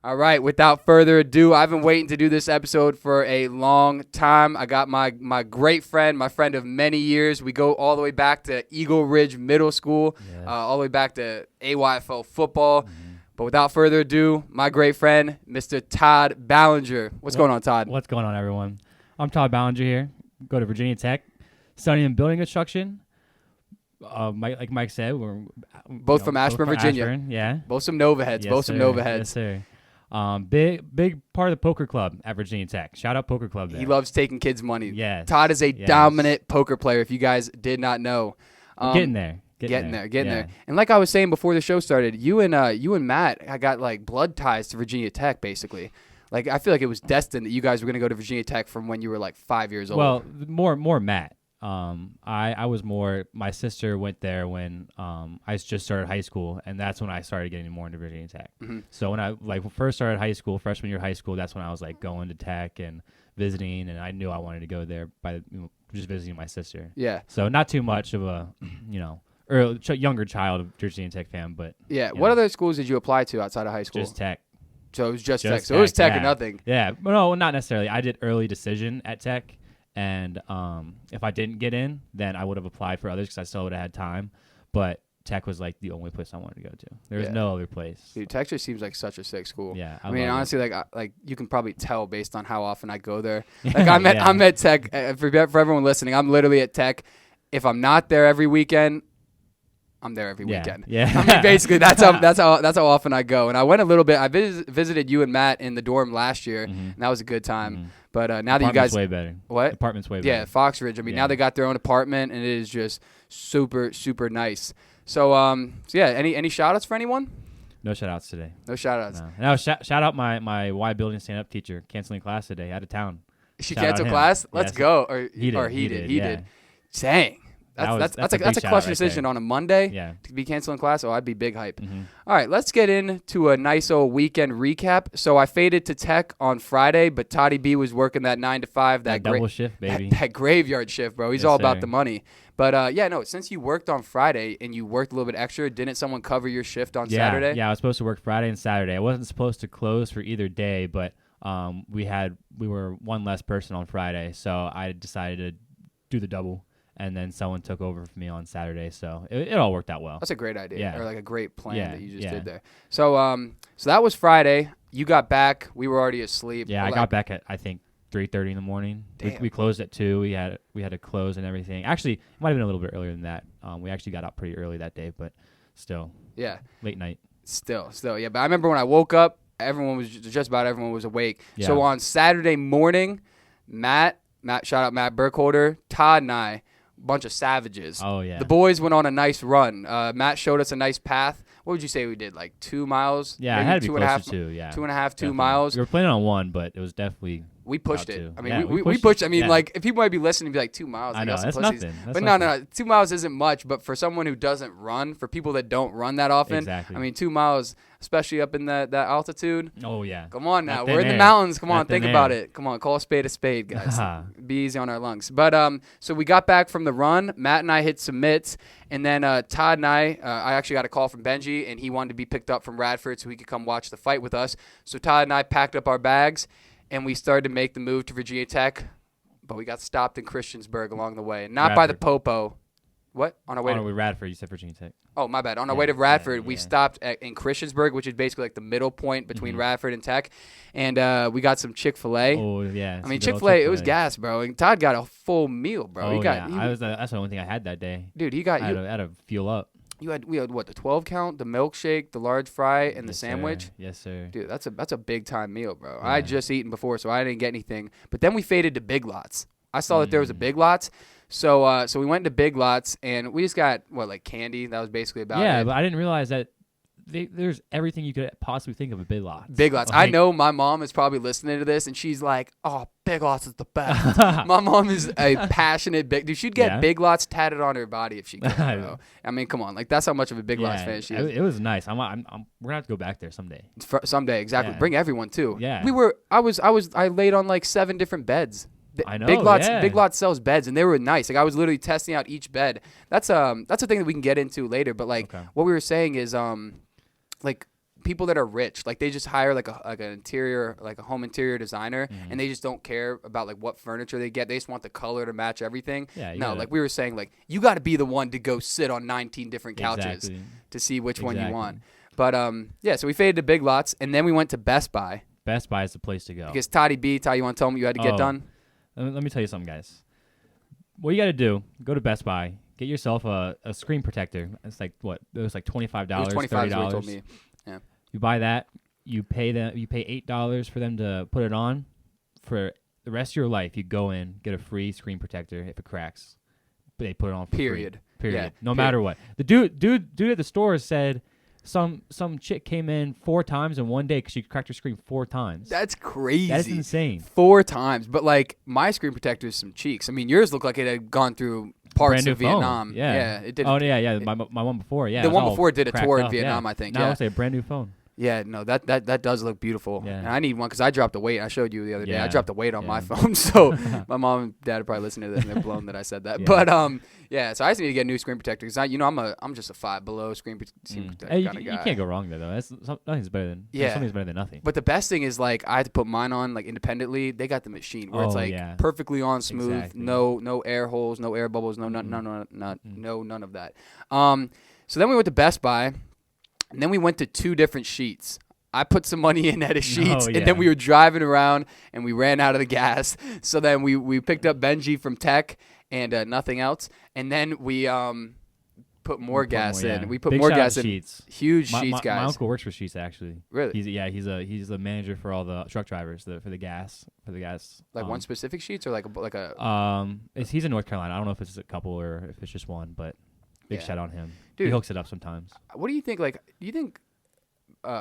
All right, without further ado, I've been waiting to do this episode for a long time. I got my great friend, my friend of many years. We go all the way back to Eagle Ridge Middle School, all the way back to AYFL football. But without further ado, my great friend, Mr. Todd Ballinger. What's going on, Todd? What's going on, everyone? I'm Todd Ballinger here. Go to Virginia Tech, studying building construction. Like Mike said, we're both from Ashburn, Virginia. Ashburn, yeah. Both some Nova heads. Yes, both some Nova heads. Yes, sir. Big part of the poker club at Virginia Tech. Shout out poker club there. He loves taking kids' money. Yes. Todd is a dominant poker player, if you guys did not know. Getting there. Getting there. And like I was saying before the show started, you and Matt, I got like blood ties to Virginia Tech, basically. Like I feel like it was destined that you guys were going to go to Virginia Tech from when you were like 5 years old. Well, more Matt. I was more. My sister went there when I just started high school, and that's when I started getting more into Virginia Tech. Mm-hmm. So when I first started high school, freshman year of high school, that's when I was like going to Tech and visiting, and I knew I wanted to go there by just visiting my sister. Yeah. So not too much of a younger child of Virginia Tech fan, but yeah. What other schools did you apply to outside of high school? Just Tech. So it was just Tech. So it was Tech or nothing. Yeah. But no, not necessarily. I did early decision at Tech. And if I didn't get in, then I would have applied for others because I still would have had time. But Tech was like the only place I wanted to go to. There was no other place. Dude, Tech just seems like such a sick school. Yeah, I mean, honestly, like you can probably tell based on how often I go there. Like I'm at Tech. For everyone listening, I'm literally at Tech. If I'm not there every weekend, I'm there every weekend. Yeah. I mean, basically, that's how often I go. And I went a little bit. I visited you and Matt in the dorm last year, and that was a good time. Mm-hmm. But now that you guys, way better. What? Apartment's way better. Yeah, Fox Ridge. I mean, now they got their own apartment, and it is just super, super nice. So, any shout outs for anyone? No shout outs today. No shout outs. No, shout out my Y building stand up teacher canceling class today, out of town. She canceled class? Let's go. Or he did. Dang. That's a clutch decision on a Monday to be canceling class. Oh, I'd be big hype. Mm-hmm. All right, let's get into a nice old weekend recap. So I faded to Tech on Friday, but Toddy B was working that 9 to 5. That double shift, baby. That graveyard shift, bro. He's all about the money. But, since you worked on Friday and you worked a little bit extra, didn't someone cover your shift on Saturday? Yeah, I was supposed to work Friday and Saturday. I wasn't supposed to close for either day, but we were one less person on Friday, so I decided to do the double. And then someone took over for me on Saturday, so it all worked out well. That's a great idea, or like a great plan that you just did there. So so that was Friday. You got back. We were already asleep. Yeah, I got back at I think 3:30 in the morning. We closed at 2. We had to close and everything. Actually, it might have been a little bit earlier than that. We actually got out pretty early that day, but still. Yeah. Late night. Still, yeah. But I remember when I woke up, just about everyone was awake. Yeah. So on Saturday morning, Matt, shout out Matt Burkholder, Todd and I. Bunch of savages. Oh, yeah. The boys went on a nice run. Matt showed us a nice path. What would you say we did? Like 2 miles? Yeah, it had to be close to 2, yeah. 2.5, 2 miles. We were planning on 1, but it was definitely we pushed it. 2. I mean, we pushed it. I mean, like, if people might be listening and be like, 2 miles. I know, that's nothing. But no. 2 miles isn't much, but for someone who doesn't run, for people that don't run that often, I mean, 2 miles, especially up in that altitude. Oh, yeah. Come on now. We're in the mountains. Come on, think about it. Come on, call a spade, guys. Be easy on our lungs. But so we got back from the run. Matt and I hit some mitts. And then Todd and I actually got a call from Benji, and he wanted to be picked up from Radford so he could come watch the fight with us. So Todd and I packed up our bags, and we started to make the move to Virginia Tech, but we got stopped in Christiansburg along the way. Not Radford. By the Popo. What? On our way to Radford. You said Virginia Tech. Oh, my bad. On our way to Radford, we stopped in Christiansburg, which is basically like the middle point between Radford and Tech. And we got some Chick-fil-A. Oh, yeah. I mean, Chick-fil-A, it was gas, bro. And Todd got a full meal, bro. That's the only thing I had that day. Dude, I had to fuel up. We had what, the 12 count, the milkshake, the large fry, and the sandwich. Sir. Yes, sir. Dude, that's a big time meal, bro. Yeah. I had just eaten before, so I didn't get anything. But then we faded to Big Lots. I saw that there was a Big Lots. So we went to Big Lots, and we just got, candy? That was basically about it. Yeah, but I didn't realize that there's everything you could possibly think of at Big Lots. Big Lots. I know my mom is probably listening to this, and she's like, oh, Big Lots is the best. My mom is a passionate dude. She'd get Big Lots tatted on her body if she could, bro. I mean, come on. Like, that's how much of a Big Lots fan she is. It was nice. We're going to have to go back there someday. Someday, exactly. Yeah. Bring everyone, too. Yeah. I laid on, 7 different beds. I know. Big Lots sells beds, and they were nice. Like, I was literally testing out each bed. That's a thing that we can get into later. But what we were saying is people that are rich, like they just hire like an interior, like a home interior designer, and they just don't care about like what furniture they get. They just want the color to match everything. Yeah, no, like we were saying, like you got to be the one to go sit on 19 different couches to see which one you want. But yeah, so we faded to Big Lots, and then we went to Best Buy. Best Buy is the place to go. Because Todd, you want to tell me what you had to get done? Let me tell you something, guys. What you got to do, go to Best Buy, get yourself a screen protector. It's like, what? It was like $25, $30. $25 told me. Yeah. You buy that. You pay $8 for them to put it on. For the rest of your life, you go in, get a free screen protector if it cracks. They put it on for free. Period. No matter what. The dude at the store said some chick came in 4 times in one day because she cracked her screen 4 times. That's crazy. That's insane. 4 times. But like my screen protector is some cheeks. I mean, yours looked like it had gone through parts of Vietnam. Phone. Yeah. It did. Oh yeah. My one before. Yeah. The one before did a tour in Vietnam, I think. Now it's a brand new phone. Yeah, no, that does look beautiful. Yeah. And I need one because I dropped the weight. I showed you the other day. I Yeah. dropped the weight on my phone. So my mom and dad are probably listening to this and they're blown that I said that. Yeah. But yeah, so I just need to get a new screen protector because I'm just a 5 below screen protector kind of guy. You can't go wrong there though. Something's better than something's better than nothing. But the best thing is like I had to put mine on like independently. They got the machine where it's like perfectly on smooth, no air holes, no air bubbles, no none of that. So then we went to Best Buy, and then we went to 2 different Sheets. I put some money in at a Sheets, and then we were driving around, and we ran out of the gas. So then we picked up Benji from Tech and nothing else, and then we put more gas in. We put Big more shout gas out in. Sheets. Huge Sheets, guys. My uncle works for Sheets actually. Really? He's the manager for all the truck drivers for the gas. Like one specific Sheets or like a. He's in North Carolina. I don't know if it's a couple or if it's just one, but big shout out on him. Dude, he hooks it up sometimes. What do you think? Like, do you think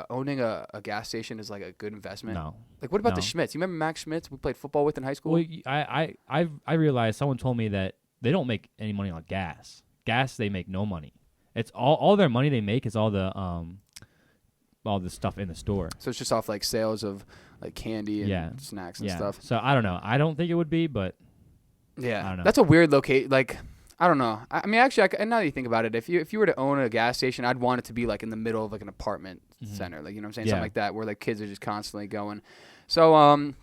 owning a gas station is like a good investment? No. Like, what about the Schmitz? You remember Max Schmitz? We played football with in high school. Well, I realized someone told me that they don't make any money on gas. Gas, they make no money. It's all their money they make is all the stuff in the store. So it's just off like sales of like candy and snacks and stuff. So I don't know. I don't think it would be, but yeah, I don't know. That's a weird location. Like, I don't know. I mean, actually, now that you think about it, if you were to own a gas station, I'd want it to be like in the middle of like an apartment center, like, you know what I'm saying, something like that, where like kids are just constantly going. So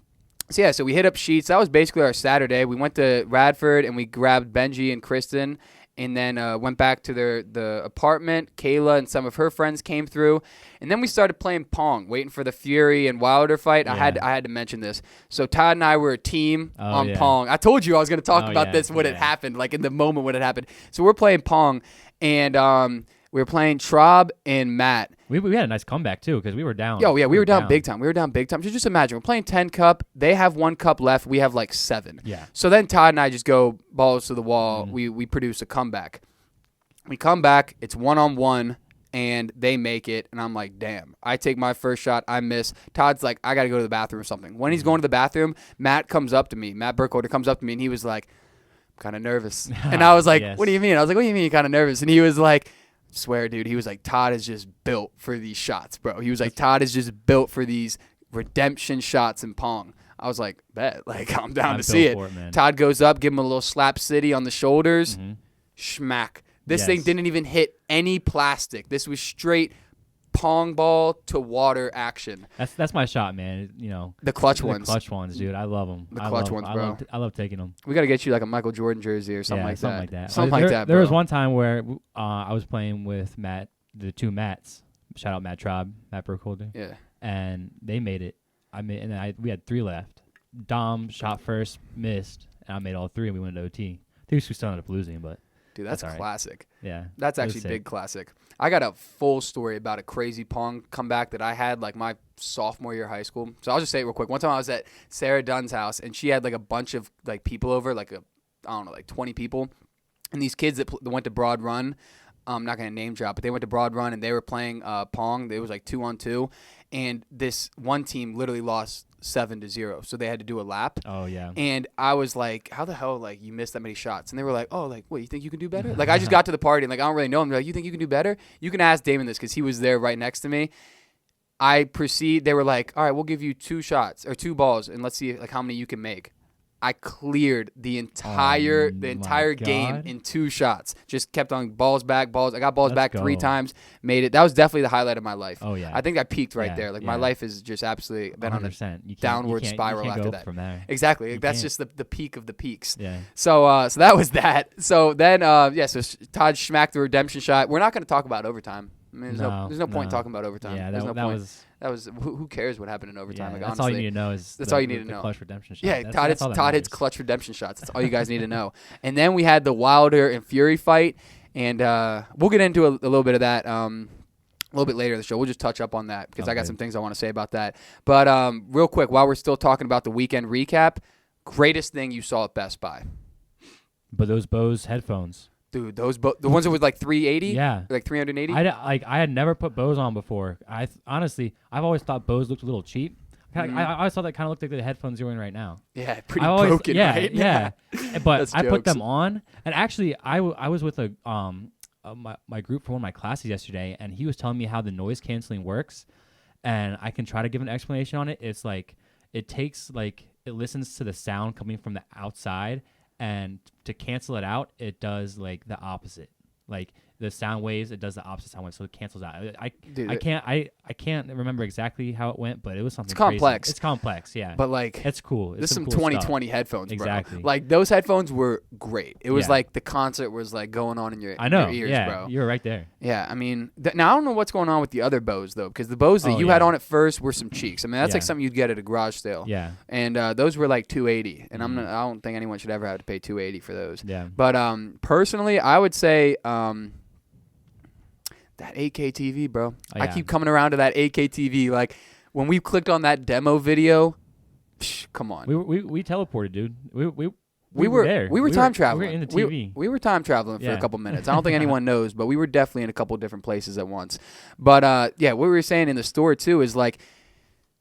so we hit up Sheets. That was basically our Saturday. We went to Radford and we grabbed Benji and Kristen, and then went back to the apartment. Kayla and some of her friends came through, and then we started playing Pong, waiting for the Fury and Wilder fight. Yeah. I had to mention this. So Todd and I were a team on Pong. I told you I was going to talk about this when it happened, like in the moment when it happened. So we're playing Pong, and we were playing Traub and Matt. We had a nice comeback too because we were down. We were down big time. Just imagine we're playing 10 cup. They have 1 cup left. We have like 7. Yeah. So then Todd and I just go balls to the wall. We produce a comeback. We come back. It's 1-on-1, and they make it. And I'm like, damn. I take my first shot. I miss. Todd's like, I got to go to the bathroom or something. When he's going to the bathroom, Matt Burkholder comes up to me, and he was like, I'm kind of nervous. And I was like, What do you mean? I was like, what do you mean you're kind of nervous? And he was like, swear, dude, he was like, Todd is just built for these shots, bro. He was like, Todd is just built for these redemption shots in Pong. I was like, bet. Like, I'm down to see it. Todd goes up, give him a little slap city on the shoulders. Schmack. This thing didn't even hit any plastic. This was straight Pong ball to water action. That's my shot, man. You know, the clutch ones. The clutch ones, dude. I love them. The clutch ones, bro. I love taking them. We got to get you like a Michael Jordan jersey or something like that. Something like that, bro. There was one time where I was playing with the 2 Matts. Shout out Matt Traub, Matt Burkholder. Yeah. And they made it. We had 3 left. Dom shot first, missed, and I made all 3, and we went to OT. I think we still ended up losing, but dude, that's classic. Right. Yeah. That's actually big classic. I got a full story about a crazy Pong comeback that I had like my sophomore year of high school. So I'll just say it real quick. One time I was at Sarah Dunn's house, and she had like a bunch of like people over, like 20 people. And these kids that went to Broad Run, I'm not going to name drop, but they went to Broad Run and they were playing Pong. It was like 2-on-2. And this one team literally lost 7-0, so they had to do a lap. Oh yeah. And I was like, how the hell like you missed that many shots? And they were like, oh, like what, you think you can do better? Like I just got to the party and like I don't really know them. They're like, you think you can do better? You can ask Damon this because he was there right next to me. They were like, all right, we'll give you 2 shots or 2 balls and let's see like how many you can make. I cleared the entire game in 2 shots. Just kept on balls back. I got balls back 3 times. Made it. That was definitely the highlight of my life. Oh yeah. I think I peaked right there. Like my life has just absolutely been 100%. On a downward spiral you can't after go that. From there. Exactly. That's just the peak of the peaks. Yeah. So that was that. So then so Todd smacked the redemption shot. We're not going to talk about overtime. I mean, there's no point talking about overtime. Yeah, that was who cares what happened in overtime? Yeah, like, that's honestly, all you need to know is that's all you need to know. Clutch redemption shot. Yeah, Todd hits clutch redemption shots. That's all you guys need to know. And then we had the Wilder and Fury fight, and we'll get into a little bit of that a little bit later in the show. We'll just touch up on that because I got some things I want to say about that. But real quick, while we're still talking about the weekend recap, greatest thing you saw at Best Buy? But those Bose headphones. Dude, the ones that was like 380? Yeah. Like 380? I had never put Bose on before. Honestly, I've always thought Bose looked a little cheap. I always thought that kind of looked like the headphones you're wearing right now. Yeah, pretty broken, right? Yeah. But I put them on, and actually, I was with my group for one of my classes yesterday, and he was telling me how the noise canceling works, and I can try to give an explanation on it. It's like it listens to the sound coming from the outside, and to cancel it out, it does like the opposite. Like the sound waves, it does the opposite sound waves, so it cancels out. I can't remember exactly how it went, but it was something. It's complex. Crazy. It's complex, yeah. But like, it's cool. This is some cool 2020 stuff. headphones, bro. Exactly. Like those headphones were great. It was like the concert was like going on in your ears, bro. You were right there. Yeah, I mean, now I don't know what's going on with the other Bose though, because the Bose that you had on at first were some cheeks. I mean, that's like something you'd get at a garage sale. Yeah. And those were like $280, and I don't think anyone should ever have to pay $280 for those. Yeah. But personally, I would say that 8K TV, bro. Oh, yeah. I keep coming around to that 8K TV. Like when we clicked on that demo video, come on. We teleported, dude. We were there. We were time traveling. We were in the TV. We were time traveling for a couple minutes. I don't think anyone knows, but we were definitely in a couple different places at once. But what we were saying in the store too is like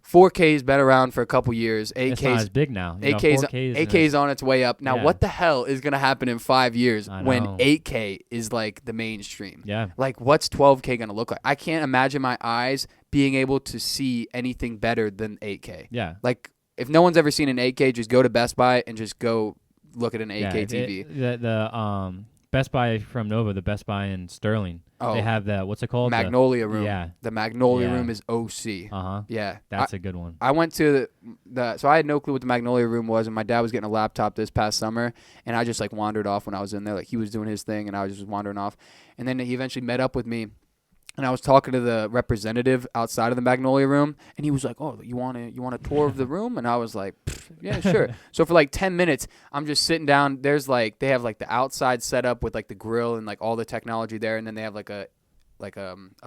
4K's been around for a couple years. 8K's it's not as big now. 8K's on its way up. Now, what the hell is going to happen in 5 years when 8K is like the mainstream? Yeah. Like, what's 12K going to look like? I can't imagine my eyes being able to see anything better than 8K. Yeah. Like, if no one's ever seen an 8K, just go to Best Buy and just go look at an 8K TV. The Best Buy from Nova, the Best Buy in Sterling. Oh, they have the, what's it called? Magnolia Room. Yeah. The Magnolia Room is OC. Uh-huh. Yeah. That's a good one. I went to so I had no clue what the Magnolia Room was, and my dad was getting a laptop this past summer, and I just like wandered off when I was in there. Like he was doing his thing, and I was just wandering off. And then he eventually met up with me, and I was talking to the representative outside of the Magnolia Room, and he was like, "Oh, you want a tour of the room?" And I was like, "Yeah, sure." So for like 10 minutes, I'm just sitting down. There's like they have like the outside setup with like the grill and like all the technology there, and then they have like a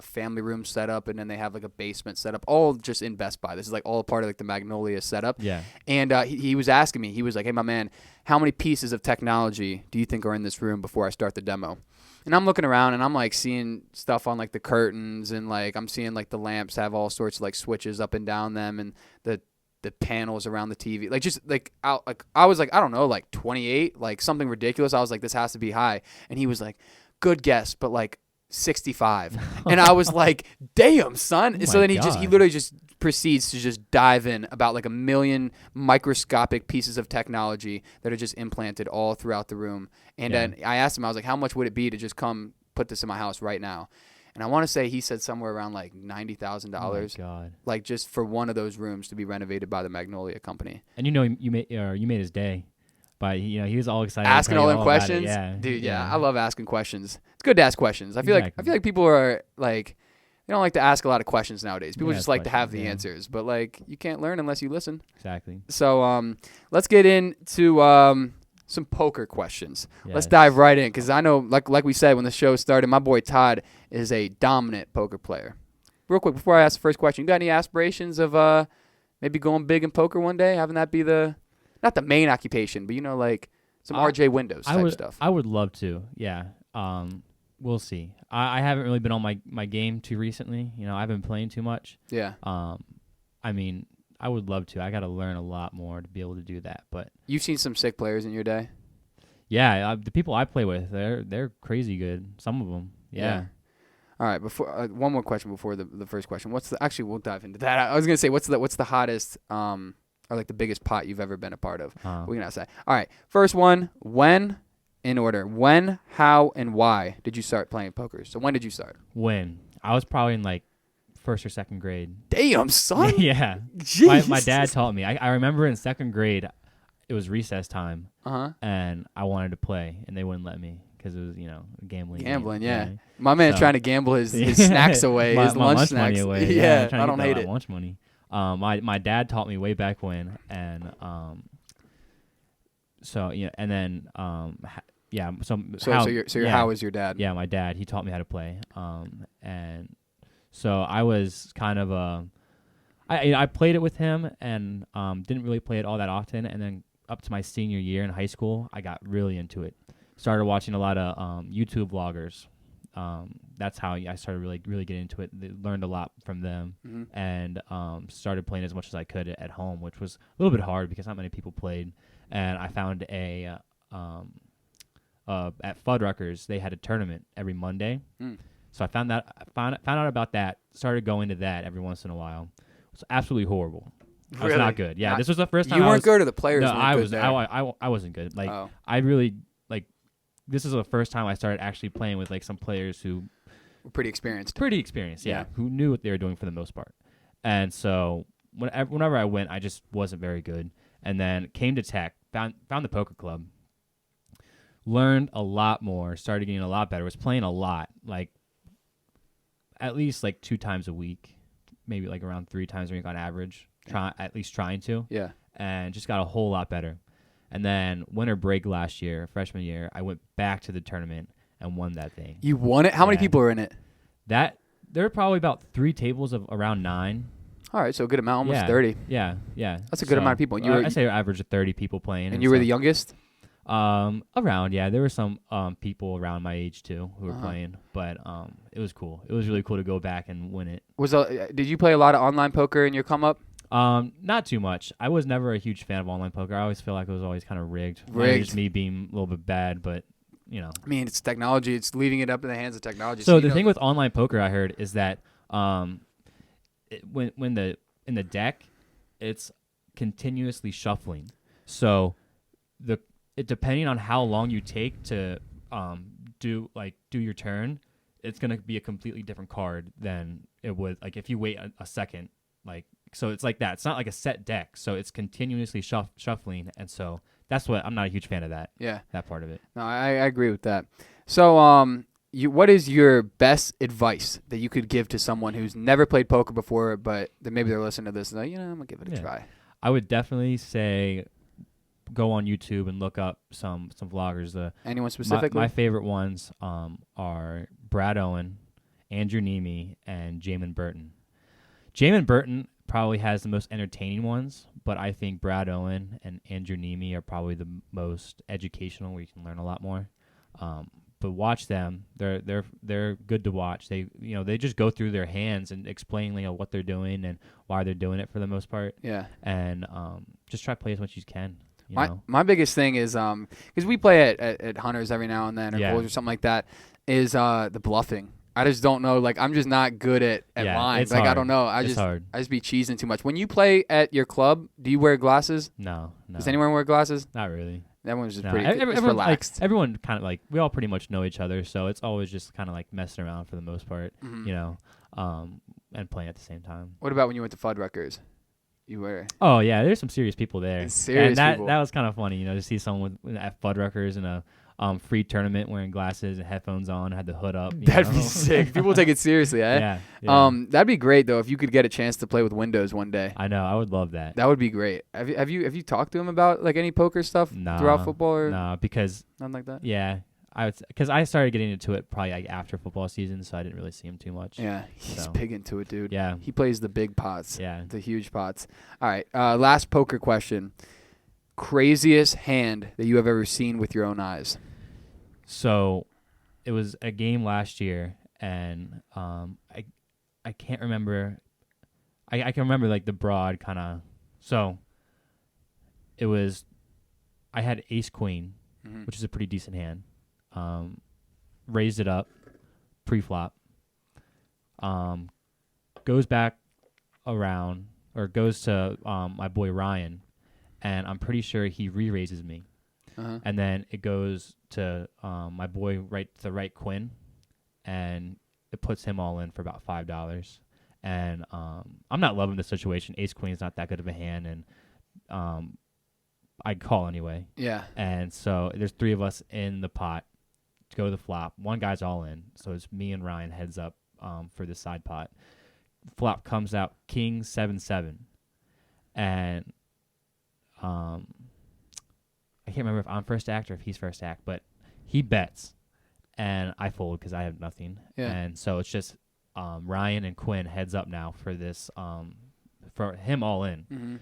family room set up, and then they have like a basement set up, all just in Best Buy. This is like all part of like the Magnolia setup. Yeah. And he was asking me, he was like, "Hey, my man, how many pieces of technology do you think are in this room before I start the demo?" And I'm looking around, and I'm like seeing stuff on like the curtains, and like I'm seeing like the lamps have all sorts of like switches up and down them, and the panels around the TV, like just like I was like, I don't know, like 28, like something ridiculous. I was like, this has to be high, and he was like, "Good guess, but like 65." And I was like, damn, son. Oh so then he God. literally just proceeds to just dive in about like 1 million microscopic pieces of technology that are just implanted all throughout the room. And then I asked him, I was like, how much would it be to just come put this in my house right now? And I want to say he said somewhere around like $90,000. Oh my God. Like just for one of those rooms to be renovated by the Magnolia company. And you made his day. But he was all excited. Asking all them questions, yeah. Dude. Yeah, I love asking questions. It's good to ask questions. I feel like people are like, they don't like to ask a lot of questions nowadays. People just like to have the answers, but like you can't learn unless you listen. Exactly. So let's get into some poker questions. Yes. Let's dive right in, because I know, like we said when the show started, my boy Todd is a dominant poker player. Real quick before I ask the first question, you got any aspirations of maybe going big in poker one day, having that be not the main occupation, but like some RJ Windows type stuff? I would love to, yeah. We'll see. I haven't really been on my game too recently. I've been playing too much. Yeah. I mean, I would love to. I got to learn a lot more to be able to do that. But you've seen some sick players in your day. Yeah, the people I play with, they're crazy good. Some of them, yeah. All right. Before one more question before the first question. Actually, we'll dive into that. I was gonna say what's the hottest or like the biggest pot you've ever been a part of? We can ask that. All right. First one, when, in order. When, how, and why did you start playing poker? So when did you start? When? I was probably in like first or second grade. Damn, son. Yeah. My dad taught me. I remember in second grade, it was recess time, and I wanted to play, and they wouldn't let me because it was, gambling. Gambling, yeah. My man's trying to gamble his snacks away, his lunch snacks. Money away. Yeah, I don't hate it. Lunch money. My dad taught me way back when, and so yeah, and then yeah. So your how is your dad? Yeah, my dad. He taught me how to play. And so I was kind of I played it with him and didn't really play it all that often. And then up to my senior year in high school, I got really into it. Started watching a lot of YouTube vloggers. That's how I started really getting into it. Learned a lot from them, and started playing as much as I could at home, which was a little bit hard because not many people played. And I found at Fuddruckers, they had a tournament every Monday. So I found out about that. Started going to that every once in a while. It was absolutely horrible. I was not good. Yeah, this was the first time. You weren't good, or the players? No, weren't good I wasn't good. Like I really like. This is the first time I started actually playing with like some players who were pretty experienced. Yeah, who knew what they were doing for the most part. And so whenever I went, I just wasn't very good. And then came to Tech, found the poker club, learned a lot more, started getting a lot better. Was playing a lot, like at least like 2 times a week, maybe like around 3 times a week on average. Trying to. Yeah. And just got a whole lot better. And then winter break last year, freshman year, I went back to the tournament and won that thing. You won it? How many people were in it? There were probably about 3 tables of around 9. All right, so a good amount, almost 30. Yeah. That's a good amount of people. I say average of 30 people playing. And you were the youngest? Around, yeah. There were some people around my age too who were playing, but it was cool. It was really cool to go back and win it. Did you play a lot of online poker in your come up? Not too much. I was never a huge fan of online poker. I always feel like it was always kind of rigged. Maybe just me being a little bit bad, but I mean, it's technology. It's leaving it up in the hands of technology. So the thing with online poker, I heard, is that when in the deck, it's continuously shuffling. So depending on how long you take to do your turn, it's gonna be a completely different card than it would like if you wait a second. So it's like that. It's not like a set deck. So it's continuously shuffling, and so that's what I'm not a huge fan of that. Yeah, that part of it. No, I agree with that. So what is your best advice that you could give to someone who's never played poker before, but maybe they're listening to this and like, I'm gonna give it a try? I would definitely say go on YouTube and look up some vloggers. Anyone specifically? My favorite ones are Brad Owen, Andrew Neeme, and Jamin Burton. Jamin Burton probably has the most entertaining ones, but I think Brad Owen and Andrew Neeme are probably the most educational, where you can learn a lot more. But watch them; they're good to watch. They just go through their hands and explain what they're doing and why they're doing it for the most part. Yeah, and just try to play as much as you can. My biggest thing is because we play at Hunters every now and then or Goals or something like that, is the bluffing. I just don't know. I'm just not good at lines. Hard. I don't know. I just be cheesing too much. When you play at your club, do you wear glasses? No. Does anyone wear glasses? Not really. Everyone's just pretty relaxed. Everyone kind of we all pretty much know each other, so it's always just kind of messing around for the most part, and playing at the same time. What about when you went to Fuddruckers? You were. Oh yeah, there's some serious people there. Serious people. That was kind of funny, to see someone at Fuddruckers in a free tournament wearing glasses and headphones on, had the hood up. That'd be sick. People take it seriously, eh? Yeah. That'd be great though if you could get a chance to play with Windows one day. I know, I would love that. That would be great. Have you talked to him about any poker stuff throughout football or no, because nothing like that? Yeah. Because I started getting into it probably after football season, so I didn't really see him too much. Yeah, he's big into it, dude. Yeah. He plays the big pots. Yeah. The huge pots. All right, last poker question. Craziest hand that you have ever seen with your own eyes? So it was a game last year, and I can't remember. I can remember the broad kind of. So it was, I had ace queen, which is a pretty decent hand. Raised it up, pre-flop. Goes back around or goes to my boy Ryan, and I'm pretty sure he re-raises me. And then it goes to my boy right Quinn, and it puts him all in for about $5. And I'm not loving the situation. Ace Queen's not that good of a hand, and I'd call anyway. Yeah. And so there's 3 of us in the pot to go to the flop. One guy's all in, so it's me and Ryan heads up for the side pot. Flop comes out King 7-7, and I can't remember if I'm first act or if he's first act, but he bets, and I fold because I have nothing. Yeah. And so it's just Ryan and Quinn heads up now for this for him all in. Mm-hmm.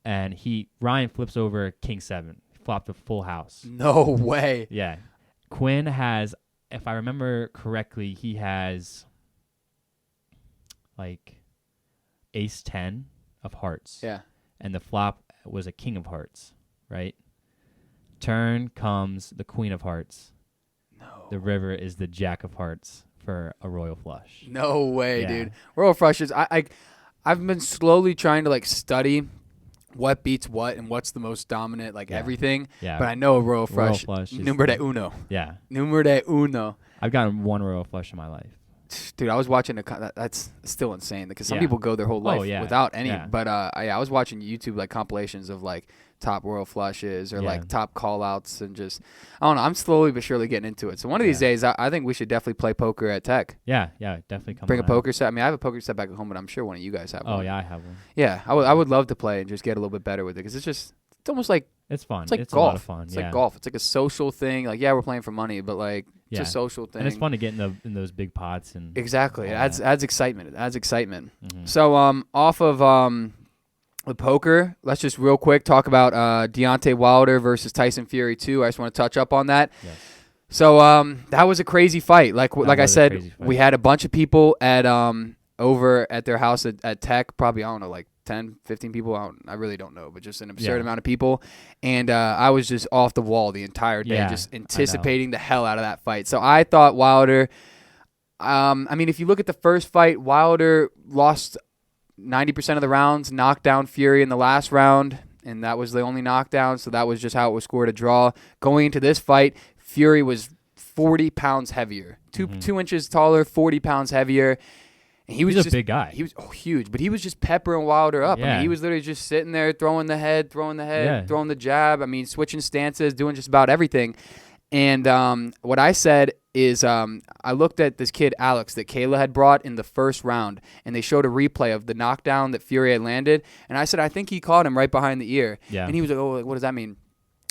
And Ryan flips over King 7, flopped a full house. No way. Yeah. Quinn has, if I remember correctly, he has like Ace 10 of hearts. Yeah. And the flop was a King of hearts, right? Turn comes the Queen of hearts. No. The river is the Jack of hearts for a royal flush. No way, Yeah. dude. Royal flushes. I've been slowly trying to like study what beats what and what's the most dominant, like everything. Yeah. But I know a royal flush is numero de uno. Yeah. Numero de uno. I've gotten 1 royal flush in my life. Dude, I was watching that's still insane because some Yeah. people go their whole life without any. Yeah. But I was watching YouTube like compilations of like top royal flushes or like top call outs and just I don't know. I'm slowly but surely getting into it. So one of these days, I think we should definitely play poker at Tech. Yeah, definitely come. Bring a on poker set. I mean, I have a poker set back at home, but I'm sure one of you guys have one. Oh yeah, I have one. Yeah, I would love to play and just get a little bit better with it because it's almost like it's fun. It's like it's golf. A lot of fun. It's like golf. It's like a social thing. Like we're playing for money, but like it's a social thing. And it's fun to get in those big pots and exactly. It adds excitement. It adds excitement. Mm-hmm. So off of the poker, let's just real quick talk about Deontay Wilder versus Tyson Fury 2. I just want to touch up on that. Yes. So that was a crazy fight. Like I said, we had a bunch of people at over at their house at Tech. Probably I don't know, like 10, 15 people. I really don't know, but just an absurd amount of people. And I was just off the wall the entire day, just anticipating the hell out of that fight. So I thought Wilder. I mean, if you look at the first fight, Wilder lost 90% of the rounds, knocked down Fury in the last round, and that was the only knockdown, so that was just how it was scored a draw. Going into this fight, Fury was 40 pounds heavier, 2 inches taller, 40 pounds heavier. And he was He's just a big guy. He was huge, but he was just peppering Wilder up. Yeah. I mean, he was literally just sitting there throwing the head, throwing the jab. I mean, switching stances, doing just about everything. And what I said is I looked at this kid, Alex, that Kayla had brought in the first round, and they showed a replay of the knockdown that Fury had landed. And I said, I think he caught him right behind the ear. Yeah. And he was like, oh, what does that mean?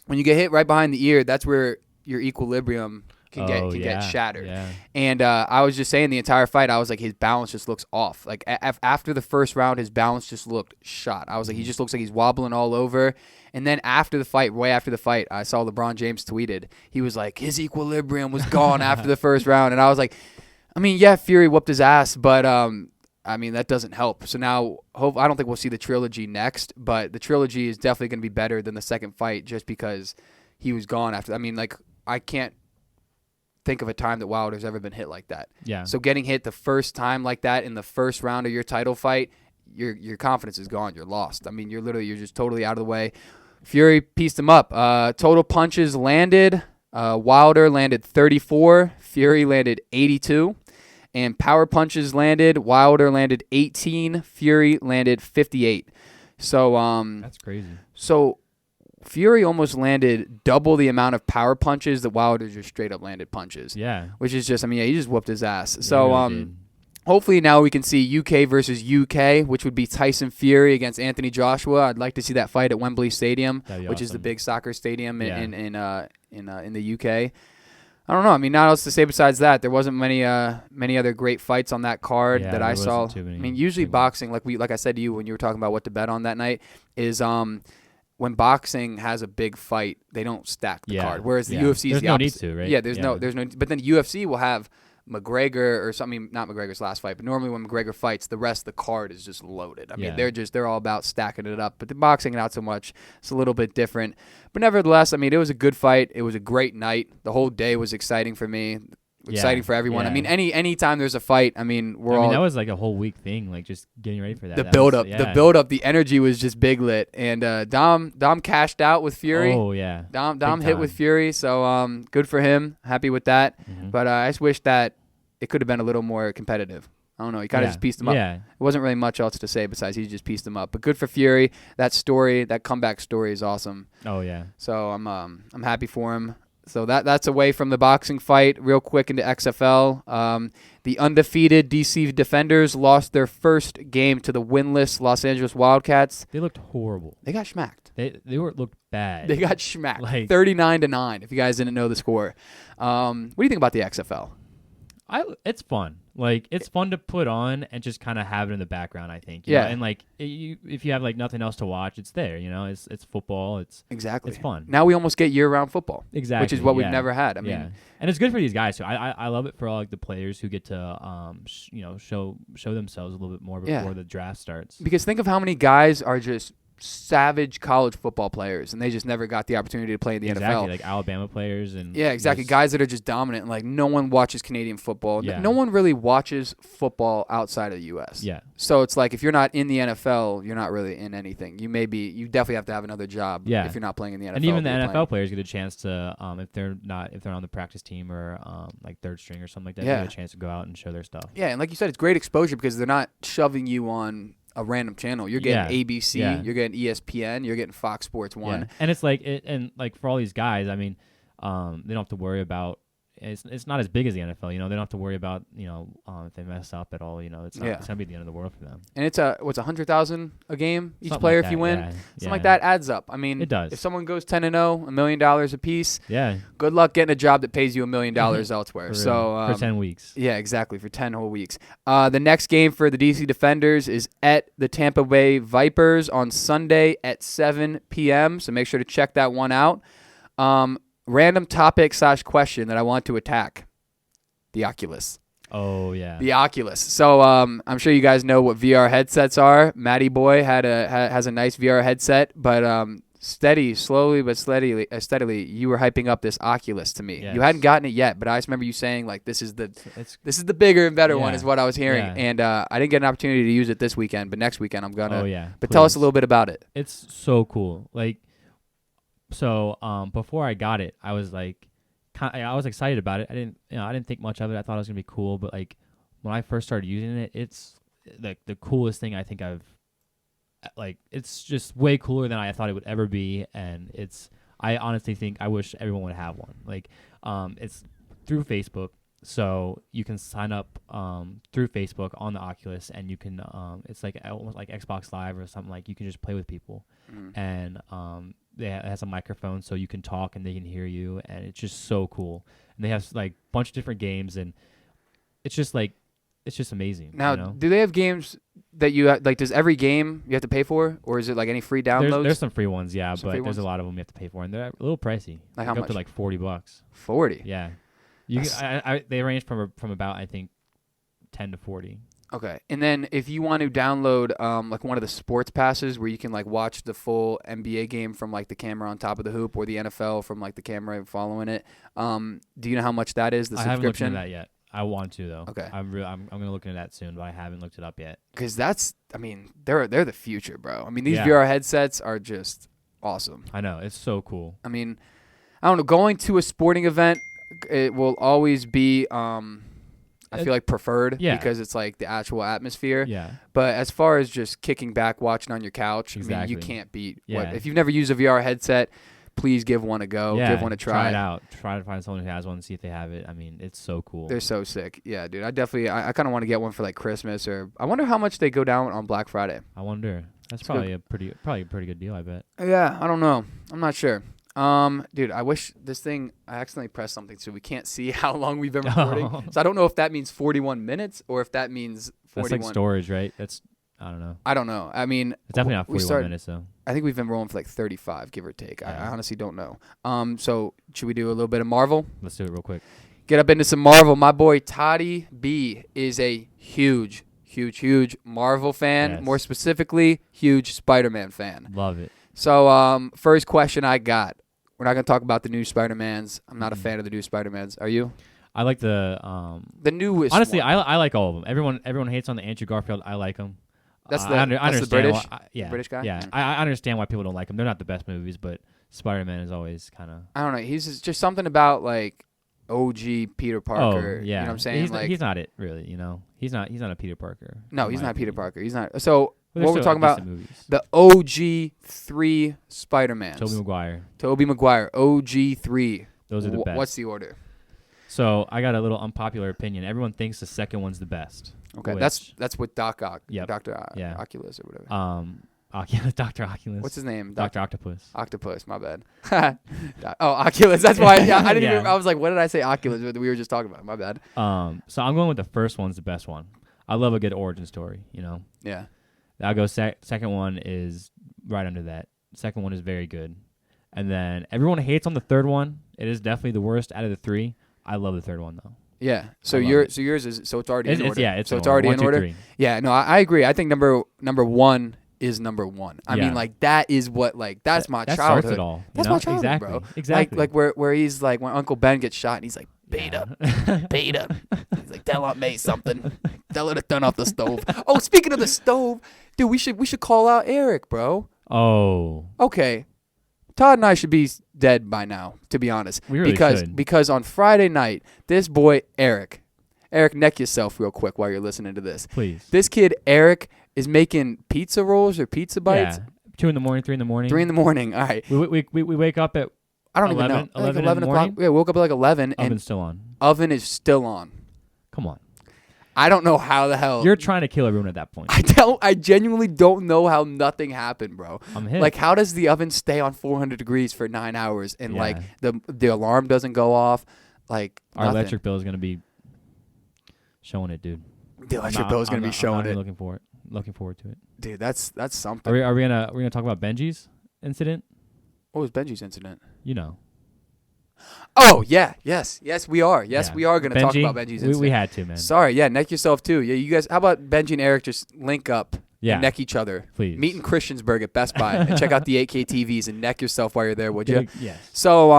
When you get hit right behind the ear, that's where your equilibrium can get shattered. Yeah. And I was just saying the entire fight, I was like, his balance just looks off. Like after the first round, his balance just looked shot. I was like, he just looks like he's wobbling all over. And then after the fight, way after the fight, I saw LeBron James tweeted. He was like, his equilibrium was gone after the first round. And I was like, I mean, yeah, Fury whooped his ass, but I mean, that doesn't help. So now, I don't think we'll see the trilogy next, but the trilogy is definitely going to be better than the second fight just because he was gone after. I mean, like, I can't think of a time that Wilder's ever been hit like that. Yeah. So getting hit the first time like that in the first round of your title fight, your confidence is gone. You're lost. I mean, you're just totally out of the way. Fury pieced him up. Total punches landed. Wilder landed 34. Fury landed 82. And power punches landed. Wilder landed 18. Fury landed 58. So that's crazy. So Fury almost landed double the amount of power punches that Wilder just straight up landed punches. Yeah. Which is just, I mean, he just whooped his ass. Yeah, So really hopefully now we can see UK versus UK, which would be Tyson Fury against Anthony Joshua. I'd like to see that fight at Wembley Stadium, which is the big soccer stadium in the UK. I don't know. I mean, not else to say besides that. There wasn't many other great fights on that card that I saw. I mean, usually boxing, like I said to you when you were talking about what to bet on that night, is when boxing has a big fight, they don't stack the card. Whereas the UFC is the opposite. There's no need to, right? Yeah, there's no. But then UFC will have McGregor or something, not McGregor's last fight, but normally when McGregor fights, the rest of the card is just loaded. I mean, they're all about stacking it up. But the boxing, not so much. It's a little bit different. But nevertheless, I mean, it was a good fight. It was a great night. The whole day was exciting for me. exciting for everyone. Yeah. I mean, any time there's a fight, I mean, that was like a whole week thing, like just getting ready for that. The build up, the energy was just big lit. And Dom cashed out with Fury. Oh yeah. Dom hit with Fury, so good for him. Happy with that. Mm-hmm. But I just wish that it could have been a little more competitive. I don't know. He kind of just pieced him up. Yeah. It wasn't really much else to say besides he just pieced him up. But good for Fury. That comeback story is awesome. Oh yeah. So I'm happy for him. So that's away from the boxing fight. Real quick into XFL. The undefeated DC Defenders lost their first game to the winless Los Angeles Wildcats. They looked horrible. They got schmacked. They looked bad. They got schmacked. 39-9. If you guys didn't know the score. What do you think about the XFL? It's fun. Like, it's fun to put on and just kind of have it in the background, I think. You know? And, like, if you have, like, nothing else to watch, it's there, you know? It's football. It's fun. Now we almost get year-round football. Exactly. Which is what we've never had. I mean, and it's good for these guys, too. I love it for all, like, the players who get to, show themselves a little bit more before the draft starts. Because think of how many guys are just savage college football players, and they just never got the opportunity to play in the NFL. Like Alabama players and guys that are just dominant. And like no one watches Canadian football. Yeah. No one really watches football outside of the U.S. Yeah. So it's like if you're not in the NFL, you're not really in anything. You definitely have to have another job. Yeah. If you're not playing in the NFL. And even the NFL players get a chance to, if they're on the practice team or like third string or something like that, they get a chance to go out and show their stuff. Yeah, and like you said, it's great exposure because they're not shoving you on a random channel. You're getting ABC, you're getting ESPN, you're getting Fox Sports 1. Yeah. And it's like for all these guys, I mean, they don't have to worry about it's not as big as the NFL, you know. They don't have to worry about, if they mess up at all, it's not it's gonna be the end of the world for them. And it's $100,000 a game each Something player like if you that, win. Something like that adds up. I mean, it does. If someone goes 10-0, $1 million a piece. Yeah. Good luck getting a job that pays you $1 million elsewhere. For 10 weeks. Yeah, exactly, for 10 whole weeks. The next game for the DC Defenders is at the Tampa Bay Vipers on Sunday at 7 p.m. So make sure to check that one out. Random topic / question that I want to attack. The Oculus. Oh, yeah. The Oculus. So I'm sure you guys know what VR headsets are. Matty Boy has a nice VR headset, but slowly but steadily, you were hyping up this Oculus to me. Yes. You hadn't gotten it yet, but I just remember you saying like this is the bigger and better one is what I was hearing. Yeah. And I didn't get an opportunity to use it this weekend, but next weekend I'm gonna. Oh yeah. But tell us a little bit about it. It's so cool. Like, so before I got it, I was like, I was excited about it. I didn't think much of it. I thought it was gonna be cool, but like when I first started using it, it's like the coolest thing I think I've. Like, it's just way cooler than I thought it would ever be, and I honestly think I wish everyone would have one. Like, it's through Facebook, so you can sign up through Facebook on the Oculus, and you can it's like almost like Xbox Live or something. Like, you can just play with people, and it has a microphone, so you can talk and they can hear you, and it's just so cool. And they have like a bunch of different games, and it's just amazing. Now, do they have games that you like? Does every game you have to pay for, or is it like any free downloads? There's some free ones, yeah, but there's a lot of them you have to pay for, and they're a little pricey. Like how much? Up to like $40. 40. Yeah, they range from about I think 10 to 40. Okay, and then if you want to download like one of the sports passes where you can like watch the full NBA game from like the camera on top of the hoop, or the NFL from like the camera following it, do you know how much that is? The subscription? I haven't looked into that yet. I want to though. Okay. I'm gonna look into that soon, but I haven't looked it up yet. Because they're the future, bro. I mean, these VR headsets are just awesome. I know, it's so cool. I mean, I don't know. Going to a sporting event, it will always be I feel like preferred because it's like the actual atmosphere. Yeah. But as far as just kicking back, watching on your couch, I mean, you can't beat. If you've never used a VR headset, please give one a go. Yeah, give one a try. Try it out. Try to find someone who has one, see if they have it. I mean, it's so cool. They're so sick. Yeah, dude. I kind of want to get one for like Christmas, or I wonder how much they go down on Black Friday. I wonder. That's probably a pretty good deal, I bet. Yeah, I don't know. I'm not sure. Dude, I wish this thing, I accidentally pressed something so we can't see how long we've been recording. So I don't know if that means 41 minutes or if that means 41. That's like storage, right? I don't know. I mean, it's definitely not 41 minutes though. I think we've been rolling for like 35, give or take. Yeah. I honestly don't know. So should we do a little bit of Marvel? Let's do it real quick. Get up into some Marvel. My boy Toddy B is a huge Marvel fan. Yes. More specifically, huge Spider-Man fan. Love it. So first question I got. We're not going to talk about the new Spider-Mans. I'm not a fan of the new Spider-Mans. Are you? I like the newest. Honestly, one. I like all of them. Everyone hates on the Andrew Garfield. I like him. That's I understand the British. Yeah, British guy. Yeah, I understand why people don't like him. They're not the best movies, but Spider-Man is always kind of. I don't know. He's just something about like OG Peter Parker. Oh yeah, you know what I'm saying? He's not it really. He's not a Peter Parker. No, he's not Peter Parker. He's not. So what we're talking about? Movies. The OG 3 Spider-Mans. Tobey Maguire. OG 3. Those are the best. What's the order? So I got a little unpopular opinion. Everyone thinks the second one's the best. Okay, that's with Doctor yeah. Oculus or whatever. Dr. Oculus. What's his name? Dr. Octopus. Octopus, my bad. Oculus. That's why I didn't even. I was like, what did I say? Oculus. We were just talking about. My bad. So I'm going with the first one's the best one. I love a good origin story. Yeah. I'll go. Second one is right under that. Second one is very good, and then everyone hates on the third one. It is definitely the worst out of the 3. I love the third one though. Yeah. So yours is it's already in order. It's already in order. 1, 2, 3. Yeah. No, I agree. I think number 1 is number 1. I mean, like that is what that's my childhood. Starts it all. That's my childhood, bro. Exactly. Like where he's like when Uncle Ben gets shot and he's like beta. He's like, tell Aunt May something. Tell her to turn off the stove. Oh, speaking of the stove, dude, we should call out Eric, bro. Oh. Okay. Todd and I should be dead by now, to be honest. We really should. Because on Friday night, this boy, Eric, neck yourself real quick while you're listening to this. Please. This kid, Eric, is making pizza rolls or pizza bites. Yeah. 2 in the morning, 3 in the morning. 3 in the morning. All right. We wake up at I don't 11, even know. 11 o'clock. Yeah, woke up at like 11. Oven's still on. Oven is still on. Come on. I don't know how the hell. You're trying to kill everyone at that point. I genuinely don't know how nothing happened, bro. I'm hit. Like, how does the oven stay on 400 degrees for 9 hours and like the alarm doesn't go off? Like our nothing. electric bill is gonna be showing it, dude. The electric bill is gonna be showing it. Looking forward to it, dude. That's something. Are we gonna talk about Benji's incident? What was Benji's incident? Oh yeah, yes, we are. Yes, we are gonna talk about Benji's incident. We had to, man. Sorry, yeah, neck yourself too. Yeah, you guys. How about Benji and Eric just link up? Yeah. And neck each other. Please. Meet in Christiansburg at Best Buy and check out the 8K TVs and neck yourself while you're there, would you? Yes. So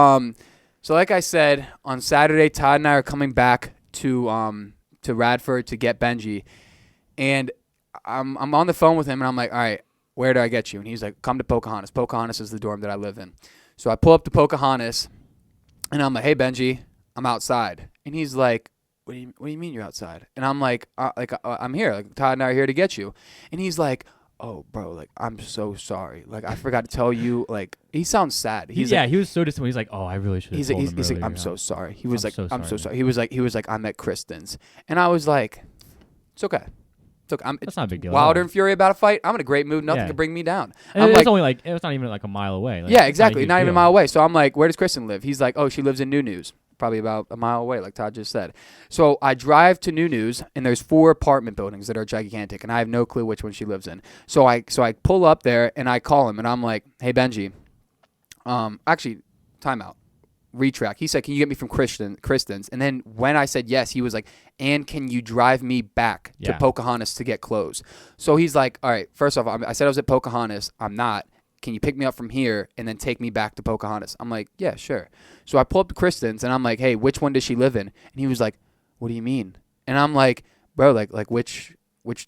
like I said, on Saturday, Todd and I are coming back to Radford to get Benji, and I'm on the phone with him and I'm like, all right, where do I get you? And he's like, come to Pocahontas. Pocahontas is the dorm that I live in. So I pull up to Pocahontas, and I'm like, hey Benji, I'm outside, and he's like, What do you mean you're outside? And I'm like, I'm here. Like, Todd and I are here to get you. And he's like, oh, bro, like, I'm so sorry. Like, I forgot to tell you. Like, he sounds sad. He was so disappointed. He's like, oh, I really should have told him earlier. Like, I'm so sorry. He was I'm so sorry. He was like, I'm at Kristen's. And I was like, it's okay. That's not a big deal. Wilder and Fury about a fight. I'm in a great mood. Nothing can bring me down. It was not even like a mile away. Like, yeah, exactly. Not even a mile away. So I'm like, where does Kristen live? He's like, oh, she lives in New News. Probably about a mile away, like Todd just said. So I drive to New News, and there's 4 apartment buildings that are gigantic, and I have no clue which one she lives in. So I pull up there, and I call him, and I'm like, hey, Benji. Actually, timeout. Retrack. He said, can you get me from Kristen's? And then when I said yes, he was like, and can you drive me back to Pocahontas to get clothes? So he's like, all right, first off, I said I was at Pocahontas. I'm not. Can you pick me up from here and then take me back to Pocahontas? I'm like, yeah, sure. So I pull up to Kristen's, and I'm like, hey, which one does she live in? And he was like, what do you mean? And I'm like, bro, like which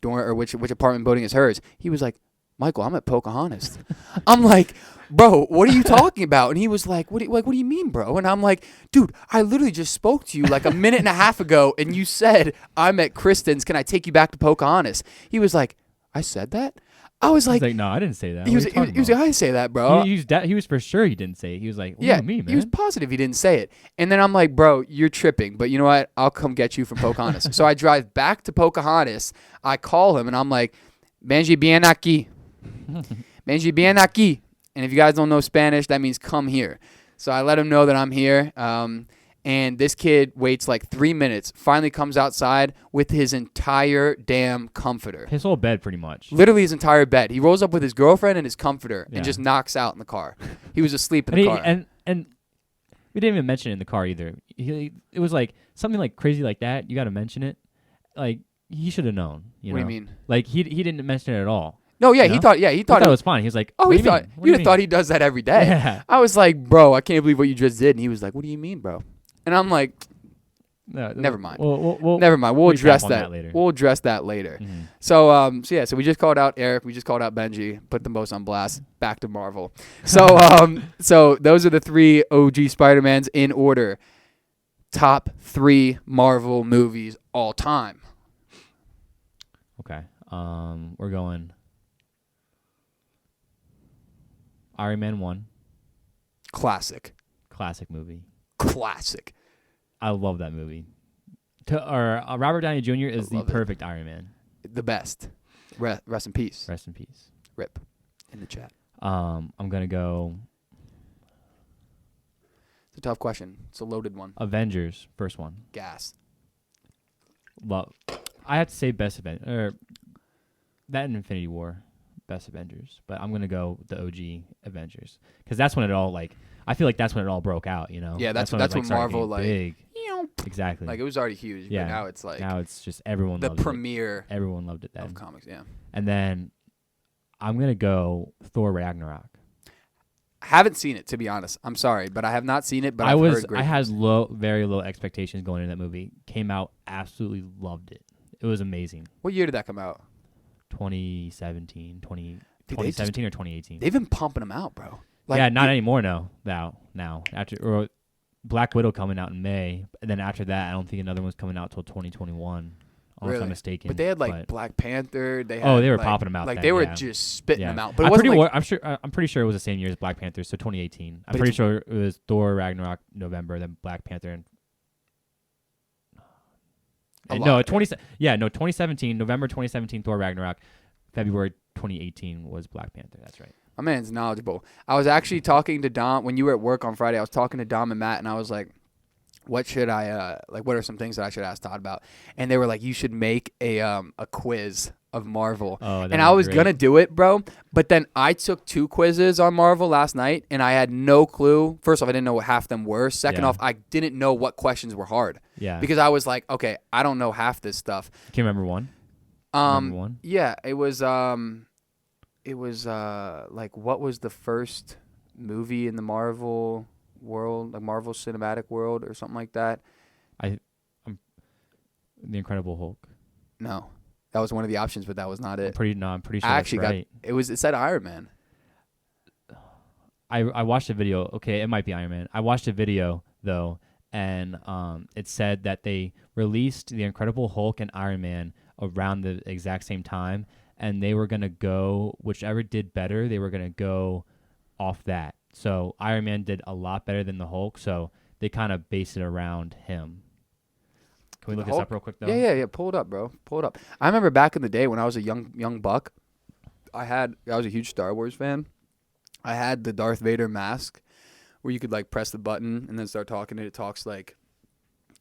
dorm or which apartment building is hers? He was like, Michael, I'm at Pocahontas. I'm like, bro, what are you talking about? And he was like, what do you mean, bro? And I'm like, dude, I literally just spoke to you like a minute and a half ago, and you said, I'm at Kristen's. Can I take you back to Pocahontas? He was like, I said that? I was like, no, I didn't say that. He was like, I didn't say that, bro. He was for sure he didn't say it. He was like, what do you mean, man? He was positive he didn't say it. And then I'm like, bro, you're tripping. But you know what? I'll come get you from Pocahontas. So I drive back to Pocahontas. I call him, and I'm like, Benji, bien aquí. Benji, bien aquí. And if you guys don't know Spanish, that means come here. So I let him know that I'm here. And this kid waits like 3 minutes, finally comes outside with his entire damn comforter. His whole bed, pretty much. Literally his entire bed. He rolls up with his girlfriend and his comforter and just knocks out in the car. He was asleep in the car. And we didn't even mention it in the car either. It was like something like crazy like that. You got to mention it. Like, he should have known. What do you mean? Like, he didn't mention it at all. No, yeah, he thought it was fine. He was like, oh, you'd have thought he does that every day. Yeah. I was like, bro, I can't believe what you just did. And he was like, what do you mean, bro? And I'm like, No, never mind. We'll Never mind. We'll address that later. We'll address that later. Mm-hmm. So so we just called out Eric. We just called out Benji. Put them both on blast. Back to Marvel. So so those are the 3 OG Spider-Mans in order. Top 3 Marvel movies all time. Okay. We're going Iron Man 1. Classic Movie. Classic. I love that movie. Robert Downey Jr. is the perfect Iron Man. The best. Rest in peace. Rest in peace. Rip. In the chat. I'm gonna go. It's a tough question. It's a loaded one. Avengers, first one. Gas. Love. I have to say best Avenger. That and Infinity War, best Avengers. But I'm gonna go the OG Avengers because that's when it all I feel like that's when it all broke out. You know. Yeah, that's when Marvel big. Exactly. Like it was already huge. Yeah. But now it's just everyone. The loved premiere. It. Everyone loved it then. Of comics, yeah. And then I'm gonna go Thor Ragnarok. Haven't seen it, to be honest. I'm sorry, but I have not seen it. But I've heard great I had very low expectations going into that movie. Came out, absolutely loved it. It was amazing. What year did that come out? 2017 or 2018. They've been pumping them out, bro. Yeah, not anymore. No, now after Black Widow coming out in May, and then after that, I don't think another one's coming out till 2021. Unless I'm mistaken. But they had Black Panther. They were popping them out. They were just spitting them out. But I'm pretty sure it was the same year as Black Panther, so 2018. I'm pretty sure it was Thor Ragnarok November, then Black Panther 2017 November 2017 Thor Ragnarok, February 2018 was Black Panther. That's right. My man's knowledgeable. I was actually talking to Dom when you were at work on Friday. I was talking to Dom and Matt, and I was like, what should I what are some things that I should ask Todd about? And they were like, you should make a quiz of Marvel. And I was gonna do it, bro, but then I took 2 quizzes on Marvel last night and I had no clue. First off, I didn't know what half them were. Second off, I didn't know what questions were hard. Yeah. Because I was like, okay, I don't know half this stuff. Can you remember one? Yeah, it was what was the first movie in the Marvel world, like Marvel Cinematic World or something like that? I'm The Incredible Hulk. No, that was one of the options, but that was not it. I'm pretty sure I actually that's right. It said Iron Man. I watched a video. Okay, it might be Iron Man. I watched a video though, and it said that they released The Incredible Hulk and Iron Man around the exact same time, and they were gonna go whichever did better. They were gonna go off that. So Iron Man did a lot better than the Hulk, so they kind of based it around him. Can we look this up real quick, though? Yeah. Pull it up, bro. Pull it up. I remember back in the day when I was a young buck, I was a huge Star Wars fan. I had the Darth Vader mask where you could press the button and then start talking, and it talks like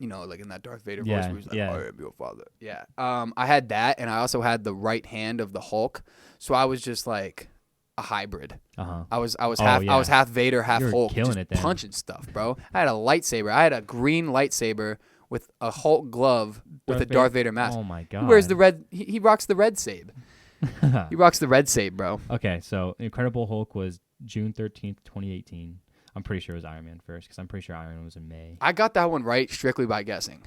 in that Darth Vader voice where he's like, I am your father. Yeah. I had that, and I also had the right hand of the Hulk, so I was just like a hybrid. I was half Vader, half Hulk, just punching stuff, bro. I had a lightsaber. I had a green lightsaber with a Hulk glove with a Darth Vader mask. Oh my god! He wears the red. He rocks the red sabe. He rocks the red sabe, bro. Okay, so Incredible Hulk was June 13th, 2018. I'm pretty sure it was Iron Man first because I'm pretty sure Iron Man was in May. I got that one right strictly by guessing.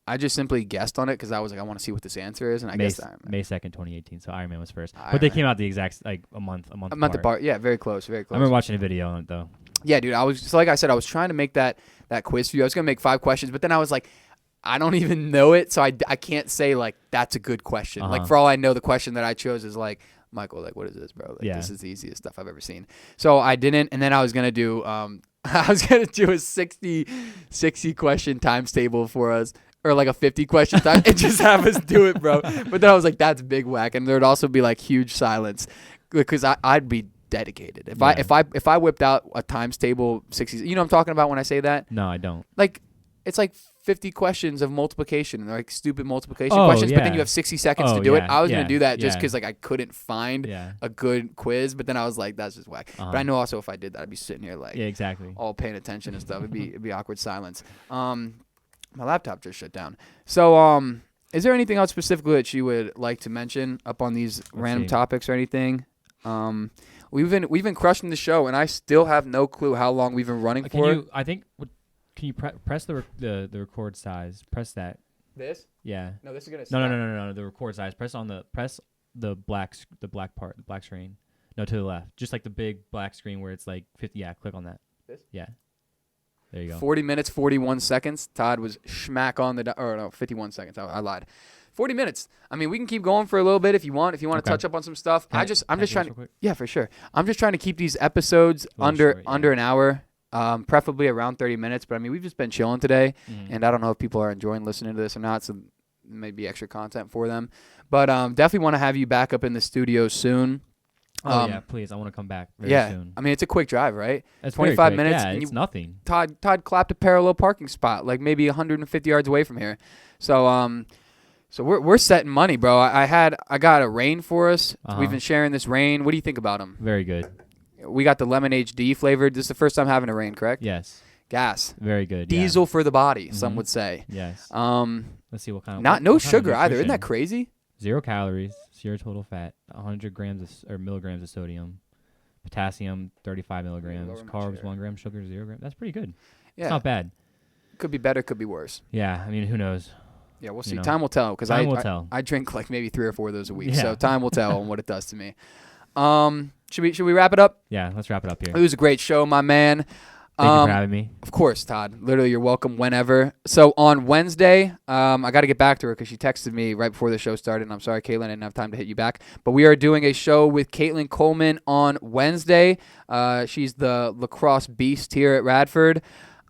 I just simply guessed on it because I was like, I want to see what this answer is, and I guessed Iron Man. May 2nd, 2018 , so Iron Man was first. But they came out the exact, a month apart. Yeah, very close. I remember watching a video on it, though. Yeah, dude, like I said, I was trying to make that quiz for you. I was going to make 5 questions, but then I was like, I don't even know it, so I can't say, that's a good question. For all I know, the question that I chose is, Michael, what is this, bro? This is the easiest stuff I've ever seen. So I didn't, and then I was going to do a 60 question times table for us. Or a 50 question time, and just have us do it, bro. But then I was like, that's big whack, and there'd also be huge silence because I'd be dedicated if I whipped out a times table 60. You know what I'm talking about when I say that? No, I don't. It's 50 questions of multiplication, stupid multiplication questions, but then you have 60 seconds to do it. I was gonna do that just because I couldn't find a good quiz, but then I was like, that's just whack. But I know also if I did that, I'd be sitting here exactly all paying attention and stuff. It'd be awkward silence. My laptop just shut down. So, is there anything else specifically that you would like to mention up on these random topics or anything? We've been crushing the show, and I still have no clue how long we've been running for. Can you press the record size? Press that. This? Yeah. No, this is gonna. No. The record size. Press the black part, the black screen. No, to the left. Just like the big black screen where it's like 50. Yeah, click on that. This? Yeah. There you go. 40 minutes, 41 seconds. Todd was schmack on the. Or no, 51 seconds. I lied. 40 minutes. I mean, we can keep going for a little bit if you want. If you want to touch up on some stuff, I'm just trying to. Yeah, for sure. I'm just trying to keep these episodes under an hour. Preferably around 30 minutes. But I mean, we've just been chilling today, and I don't know if people are enjoying listening to this or not. So maybe extra content for them. But definitely want to have you back up in the studio soon. Yeah, please. I want to come back very soon. I mean, it's a quick drive, right? It's 25 minutes. Yeah, it's nothing. Todd clapped a parallel parking spot, like maybe 150 yards away from here. So so we're setting money, bro. I got a rain for us. We've been sharing this rain. What do you think about them? Very good. We got the lemon HD flavored. This is the first time having a rain, correct? Yes. Gas. Very good. Diesel for the body, some would say. Yes. Let's see what kind of. No sugar either. Isn't that crazy? 0 calories, 0 total fat, 100 grams or milligrams of sodium, potassium 35 milligrams, carbs 1 gram, sugar 0 gram. That's pretty good. Yeah. It's not bad. Could be better, could be worse. Yeah, I mean, who knows? Yeah, we'll see. Time will tell. Because I drink like maybe 3 or 4 of those a week. Yeah. So time will tell on what it does to me. Should we wrap it up? Yeah, let's wrap it up here. It was a great show, my man. Thank you for having me. Of course, Todd. Literally, you're welcome whenever. So on Wednesday, I got to get back to her because she texted me right before the show started, and I'm sorry, Caitlin, I didn't have time to hit you back. But we are doing a show with Caitlin Coleman on Wednesday. She's the lacrosse beast here at Radford.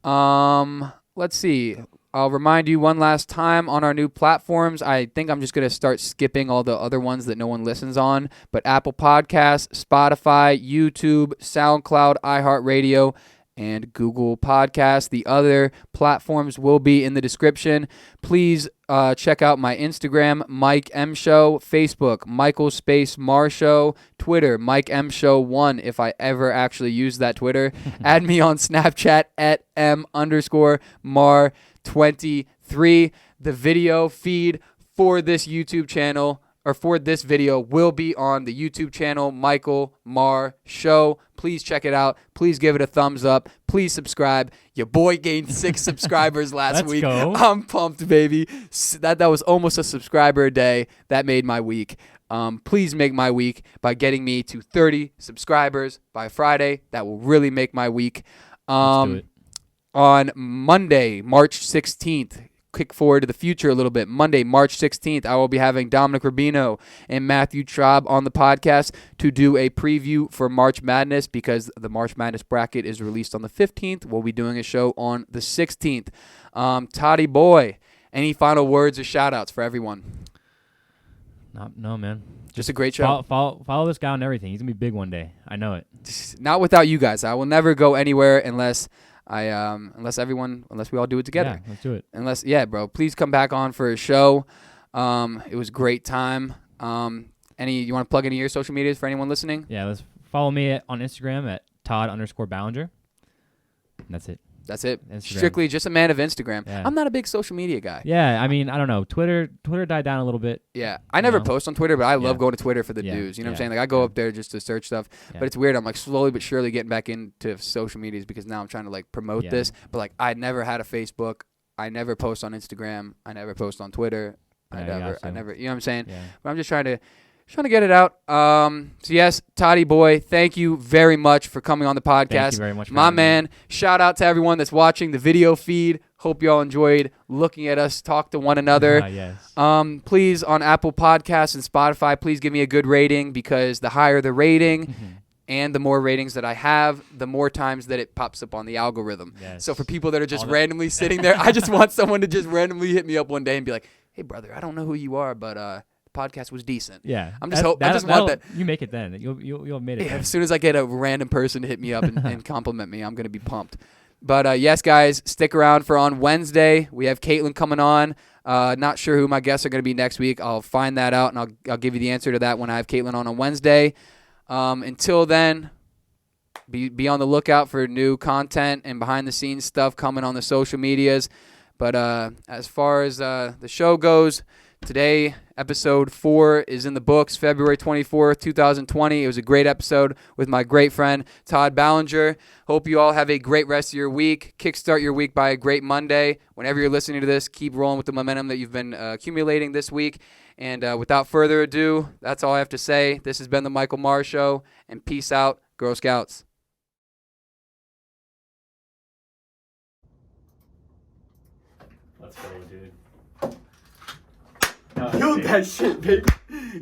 Let's see. I'll remind you one last time on our new platforms. I think I'm just going to start skipping all the other ones that no one listens on. But Apple Podcasts, Spotify, YouTube, SoundCloud, iHeartRadio, and Google Podcasts. The other platforms will be in the description. Please check out my Instagram, Mike M Show, Facebook, Michael Space Mar Show, Twitter, Mike M Show 1, if I ever actually use that Twitter. Add me on Snapchat at M_Mar23. The video feed for this YouTube channel, or for this video, will be on the YouTube channel, Michael Mar Show. Please check it out. Please give it a thumbs up. Please subscribe. Your boy gained 6 subscribers last week. Go. I'm pumped, baby. That was almost a subscriber a day. That made my week. Please make my week by getting me to 30 subscribers by Friday. That will really make my week. Let's do it. On Monday, March 16th, kick forward to the future a little bit. Monday, March 16th, I will be having Dominic Rubino and Matthew Traub on the podcast to do a preview for March Madness because the March Madness bracket is released on the 15th. We'll be doing a show on the 16th. Toddy boy, any final words or shout-outs for everyone? No, man. Just a great show. Follow this guy on everything. He's going to be big one day. I know it. Not without you guys. I will never go anywhere unless we all do it together. Yeah, let's do it. Bro, please come back on for a show. It was a great time. You want to plug any of your social medias for anyone listening? Yeah, let's follow me on Instagram at Todd_Ballinger. And that's it. That's it. Instagram. Strictly just a man of Instagram. Yeah. I'm not a big social media guy. Yeah, I mean, I don't know. Twitter died down a little bit. Yeah, I never post on Twitter, but I love going to Twitter for the news. You know what I'm saying? Like I go up there just to search stuff. Yeah. But it's weird. I'm like slowly but surely getting back into social medias because now I'm trying to like promote this. But like I never had a Facebook. I never post on Instagram. I never post on Twitter. I never. You know what I'm saying? Yeah. But I'm just trying to get it out. So yes, Toddy boy, thank you very much for coming on the podcast. Thank you very much for my having man. me. Shout out to everyone that's watching the video feed. Hope you all enjoyed looking at us talk to one another. Yes. Please, on Apple Podcasts and Spotify, please give me a good rating because the higher the rating and the more ratings that I have, the more times that it pops up on the algorithm. Yes. So for people that are just randomly sitting there, I just want someone to just randomly hit me up one day and be like, hey, brother, I don't know who you are, but podcast was decent. Yeah. I just want that. You make it then. You'll have made it. Yeah, then. as soon as I get a random person to hit me up and compliment me, I'm going to be pumped. But yes, guys, stick around for on Wednesday. We have Caitlin coming on. Not sure who my guests are going to be next week. I'll find that out, and I'll give you the answer to that when I have Caitlin on Wednesday. Until then, be on the lookout for new content and behind-the-scenes stuff coming on the social medias. But as far as the show goes, today, Episode 4 is in the books, February 24th, 2020. It was a great episode with my great friend, Todd Ballinger. Hope you all have a great rest of your week. Kickstart your week by a great Monday. Whenever you're listening to this, keep rolling with the momentum that you've been accumulating this week. And without further ado, that's all I have to say. This has been the Michael Maher Show, and peace out, Girl Scouts. Let's go, dude. Killed that shit, baby.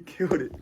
Killed it.